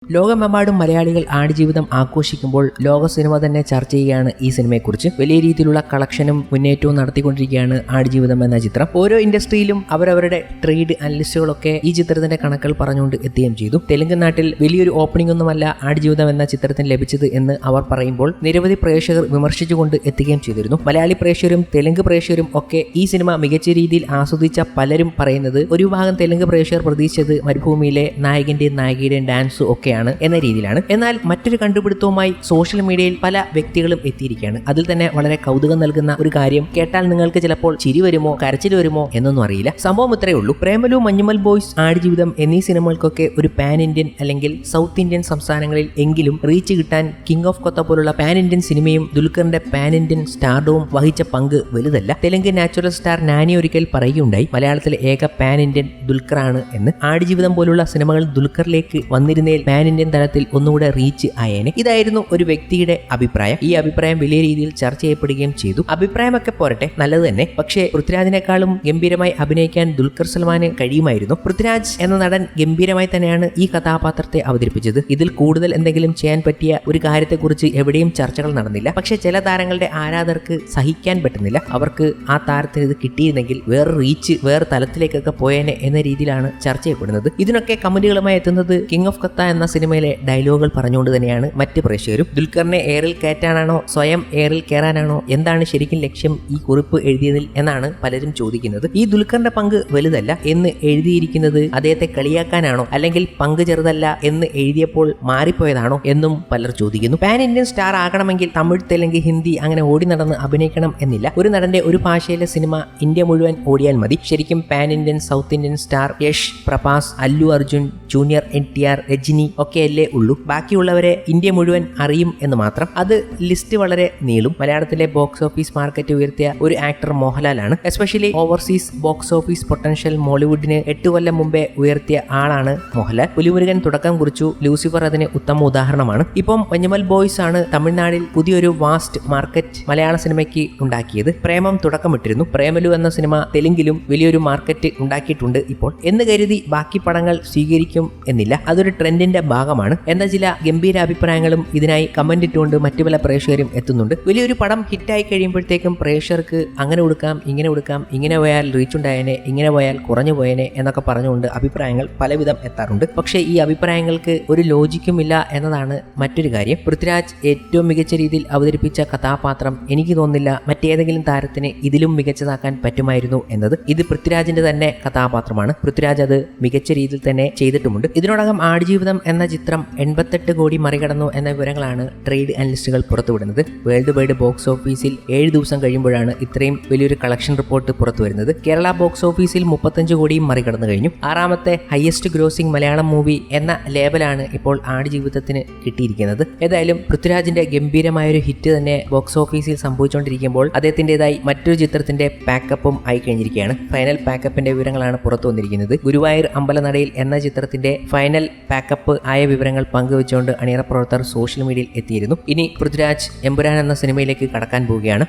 ലോകമെമ്പാടും മലയാളികൾ ആടുജീവിതം ആഘോഷിക്കുമ്പോൾ ലോക സിനിമ തന്നെ ചർച്ച ചെയ്യുകയാണ് ഈ സിനിമയെക്കുറിച്ച്. വലിയ രീതിയിലുള്ള കളക്ഷനും മുന്നേറ്റവും നടത്തിക്കൊണ്ടിരിക്കുകയാണ് ആടുജീവിതം എന്ന ചിത്രം. ഓരോ ഇൻഡസ്ട്രിയിലും അവരവരുടെ ട്രേഡ് അനലിസ്റ്റുകളൊക്കെ ഈ ചിത്രത്തിന്റെ കണക്കുകൾ പറഞ്ഞുകൊണ്ട് എത്തുകയും ചെയ്തു. തെലുങ്ക് നാട്ടിൽ വലിയൊരു ഓപ്പണിംഗ് ഒന്നുമല്ല ആടുജീവിതം എന്ന ചിത്രത്തിന് ലഭിച്ചത് എന്ന് അവർ പറയുമ്പോൾ നിരവധി പ്രേക്ഷകർ വിമർശിച്ചുകൊണ്ട് എത്തുകയും ചെയ്തിരുന്നു. മലയാളി പ്രേക്ഷകരും തെലുങ്ക് പ്രേക്ഷകരും ഒക്കെ ഈ സിനിമ മികച്ച രീതിയിൽ ആസ്വദിച്ച പലരും പറയുന്നത് ഒരു ഭാഗം തെലുങ്ക് പ്രേക്ഷകർ പ്രതീക്ഷിച്ചത് മരുഭൂമിയിലെ നായകന്റെയും നായികയുടെയും ഡാൻസും ഒക്കെയാണ് എന്ന രീതിയിലാണ്. എന്നാൽ മറ്റൊരു കണ്ടുപിടുത്തവുമായി സോഷ്യൽ മീഡിയയിൽ പല വ്യക്തികളും എത്തിയിരിക്കുകയാണ്. അതിൽ തന്നെ വളരെ കൗതുകം നൽകുന്ന ഒരു കാര്യം കേട്ടാൽ നിങ്ങൾക്ക് ചിലപ്പോൾ ചിരി വരുമോ കരച്ചിൽ വരുമോ എന്നൊന്നും അറിയില്ല. സംഭവം ഇത്രയേ ഉള്ളൂ. പ്രേമലു, മഞ്ഞുമൽ ബോയ്സ്, ആടുജീവിതം എന്നീ സിനിമകൾക്കൊക്കെ ഒരു പാൻ ഇന്ത്യൻ അല്ലെങ്കിൽ സൗത്ത് ഇന്ത്യൻ സംസ്ഥാനങ്ങളിൽ എങ്കിലും റീച്ച് കിട്ടാൻ കിങ് ഓഫ് കൊത്ത പോലുള്ള പാൻ ഇന്ത്യൻ സിനിമയും ദുൽഖറിന്റെ പാൻ ഇന്ത്യൻ സ്റ്റാർഡവും വഹിച്ച പങ്ക് വലുതല്ല. തെലുങ്ക് നാച്ചുറൽ സ്റ്റാർ നാനി ഒരിക്കൽ പറയുകയുണ്ടായി, മലയാളത്തിലെ ഏക പാൻ ഇന്ത്യൻ ദുൽഖറാണ് എന്ന്. ആടുജീവിതം പോലുള്ള സിനിമകൾ ദുൽഖറിലേക്ക് വന്നിരുന്നേൽ പാൻ ഇന്ത്യൻ തലത്തിൽ ഒന്നുകൂടെ റീച്ച് ആയേനെ. ഇതായിരുന്നു ഒരു വ്യക്തിയുടെ അഭിപ്രായം. ഈ അഭിപ്രായം വലിയ രീതിയിൽ ചർച്ച ചെയ്യപ്പെടുകയും ചെയ്തു. അഭിപ്രായമൊക്കെ പോരട്ടെ, നല്ലത് തന്നെ. പക്ഷേ പൃഥ്വിരാജിനേക്കാളും ഗംഭീരമായി അഭിനയിക്കാൻ ദുൽഖർ സൽമാന് കഴിയുമായിരുന്നു. പൃഥ്വിരാജ് എന്ന നടൻ ഗംഭീരമായി തന്നെയാണ് ഈ കഥാപാത്രത്തെ അവതരിപ്പിച്ചത്. ഇതിൽ കൂടുതൽ എന്തെങ്കിലും ചെയ്യാൻ പറ്റിയ ഒരു കാര്യത്തെക്കുറിച്ച് എവിടെയും ചർച്ചകൾ നടന്നില്ല. പക്ഷേ ചില താരങ്ങളുടെ ആരാധകർക്ക് സഹിക്കാൻ പറ്റുന്നില്ല. അവർക്ക് ആ താരത്തിന് ഇത് കിട്ടിയിരുന്നെങ്കിൽ വേറെ റീച്ച്, വേറെ തലത്തിലേക്കൊക്കെ പോയേനെ എന്ന രീതിയിലാണ് ചർച്ച ചെയ്യപ്പെടുന്നത്. ഇതിനൊക്കെ കമന്റുകളുമായി എത്തുന്നത് കിങ് ഓഫ് കൊത്ത എന്ന സിനിമയിലെ ഡയലോഗുകൾ പറഞ്ഞുകൊണ്ട് തന്നെയാണ് മറ്റ് പ്രേക്ഷകരും. ദുൽഖറിനെ എയറിൽ കയറ്റാനാണോ സ്വയം എയറിൽ കയറാനാണോ, എന്താണ് ശരിക്കും ലക്ഷ്യം ഈ കുറിപ്പ് എഴുതിയതിൽ എന്നാണ് പലരും ചോദിക്കുന്നത്. ഈ ദുൽഖറിന്റെ പങ്ക് വലുതല്ല എന്ന് എഴുതിയിരിക്കുന്നത് അദ്ദേഹത്തെ കളിയാക്കാനാണോ, അല്ലെങ്കിൽ പങ്ക് ചെറുതല്ല എന്ന് എഴുതിയപ്പോൾ മാറിപ്പോയതാണോ എന്നും പലർ ചോദിക്കുന്നു. പാൻ ഇന്ത്യൻ സ്റ്റാർ ആകണമെങ്കിൽ തമിഴ്, തെലുങ്ക്, ഹിന്ദി അങ്ങനെ ഓടി നടന്ന് അഭിനയിക്കണം എന്നില്ല. ഒരു നടന്റെ ഒരു ഭാഷയിലെ സിനിമ ഇന്ത്യ മുഴുവൻ ഓടിയാൽ മതി. ശരിക്കും pan Indian, south Indian star Yash, Prabhas, Allu Arjun, junior NTR, Rajini ഒക്കെയല്ലേ ഉള്ളൂ. ബാക്കിയുള്ളവരെ ഇന്ത്യ മുഴുവൻ അറിയും എന്ന് മാത്രം. അത് ലിസ്റ്റ് വളരെ നീളും. മലയാളത്തിലെ ബോക്സ് ഓഫീസ് മാർക്കറ്റ് ഉയർത്തിയ ഒരു ആക്ടർ മോഹൻലാലാണ്. Especially overseas box office potential മോളിവുഡിന് 8 കൊല്ലം മുമ്പേ ഉയർത്തിയ ആളാണ് മോഹൻലാൽ. പുലിമുരുകൻ തുടക്കം കുറിച്ചു, ലൂസിഫർ അതിന് ഉത്തമ ഉദാഹരണമാണ്. ഇപ്പം മഞ്ഞുമൽ ബോയ്സ് ആണ് തമിഴ്നാട്ടിൽ പുതിയൊരു വാസ്റ്റ് മാർക്കറ്റ് മലയാള സിനിമയ്ക്ക് ഉണ്ടാക്കിയത്. പ്രേമം തുടക്കമിട്ടിരുന്നു. പ്രേമലു എന്ന സിനിമ തെലുങ്കിലും വലിയൊരു മാർക്കറ്റ് ഉണ്ടാക്കിയിട്ടുണ്ട് ഇപ്പോൾ എന്ന് കരുതി ബാക്കി പടങ്ങൾ സ്വീകരിക്കും എന്നില്ല. അതൊരു ട്രെൻഡിന്റെ ഭാഗമാണ് എന്ന ചില ഗംഭീര അഭിപ്രായങ്ങളും ഇതിനായി കമന്റ് ഇട്ടുകൊണ്ട് മറ്റു പല പ്രേക്ഷകരും എത്തുന്നുണ്ട്. വലിയൊരു പടം ഹിറ്റായി കഴിയുമ്പോഴത്തേക്കും പ്രേക്ഷകർക്ക് അങ്ങനെ കൊടുക്കാം, ഇങ്ങനെ കൊടുക്കാം, ഇങ്ങനെ പോയാൽ റീച്ച് ഉണ്ടായേനെ, ഇങ്ങനെ പോയാൽ കുറഞ്ഞു പോയേനെ എന്നൊക്കെ പറഞ്ഞുകൊണ്ട് അഭിപ്രായങ്ങൾ പലവിധം എത്താറുണ്ട്. പക്ഷേ ഈ അഭിപ്രായങ്ങൾക്ക് ഒരു ലോജിക്കും ഇല്ല എന്നതാണ് മറ്റൊരു കാര്യം. പൃഥ്വിരാജ് ഏറ്റവും മികച്ച രീതിയിൽ അവതരിപ്പിച്ച കഥാപാത്രം എനിക്ക് തോന്നുന്നില്ല മറ്റേതെങ്കിലും താരത്തിന് ഇതിലും മികച്ചതാക്കാൻ പറ്റുമായിരുന്നു എന്നത്. ഇത് പൃഥ്വിരാജിന്റെ തന്നെ കഥാപാത്രമാണ്. പൃഥ്വിരാജ് അത് മികച്ച രീതിയിൽ തന്നെ ചെയ്തിട്ടുമുണ്ട്. ഇതിനോടകം ആടുജീവിതം എന്ന ചിത്രം 88 കോടി മറികടന്നു എന്ന വിവരങ്ങളാണ് ട്രേഡ് അനലിസ്റ്റുകൾ പുറത്തുവിടുന്നത്. വേൾഡ് വൈഡ് ബോക്സ് ഓഫീസിൽ 7 ദിവസം കഴിയുമ്പോഴാണ് ഇത്രയും വലിയൊരു കളക്ഷൻ റിപ്പോർട്ട് പുറത്തു വരുന്നത്. കേരള ബോക്സ് ഓഫീസിൽ 35 കോടിയും മറികടന്നു കഴിഞ്ഞു. 6ാമത്തെ ഹയസ്റ്റ് ഗ്രോസിംഗ് മലയാളം മൂവി എന്ന ലേബലാണ് ഇപ്പോൾ ആടുജീവിതത്തിന് കിട്ടിയിരിക്കുന്നത്. ഏതായാലും പൃഥ്വിരാജിന്റെ ഗംഭീരമായൊരു ഹിറ്റ് തന്നെ ബോക്സ് ഓഫീസിൽ സംഭവിച്ചുകൊണ്ടിരിക്കുമ്പോൾ അദ്ദേഹത്തിൻ്റെതായി മറ്റൊരു ചിത്രത്തിന്റെ പാക്കപ്പും ആയി കഴിഞ്ഞിരിക്കുകയാണ്. ഫൈനൽ പാക്കപ്പിന്റെ വിവരങ്ങളാണ് പുറത്തു വന്നിരിക്കുന്നത്. ഗുരുവായൂർ അമ്പലനടയിൽ എന്ന ചിത്രത്തിന്റെ ഫൈനൽ പാക്കപ്പ് ആയ വിവരങ്ങൾ പങ്കുവെച്ചുകൊണ്ട് അണിയറ പ്രവർത്തകർ സോഷ്യൽ മീഡിയയിൽ എത്തിയിരുന്നു. ഇനി പൃഥ്വിരാജ് എമ്പുരാൻ എന്ന സിനിമയിലേക്ക് കടക്കാൻ പോവുകയാണ്.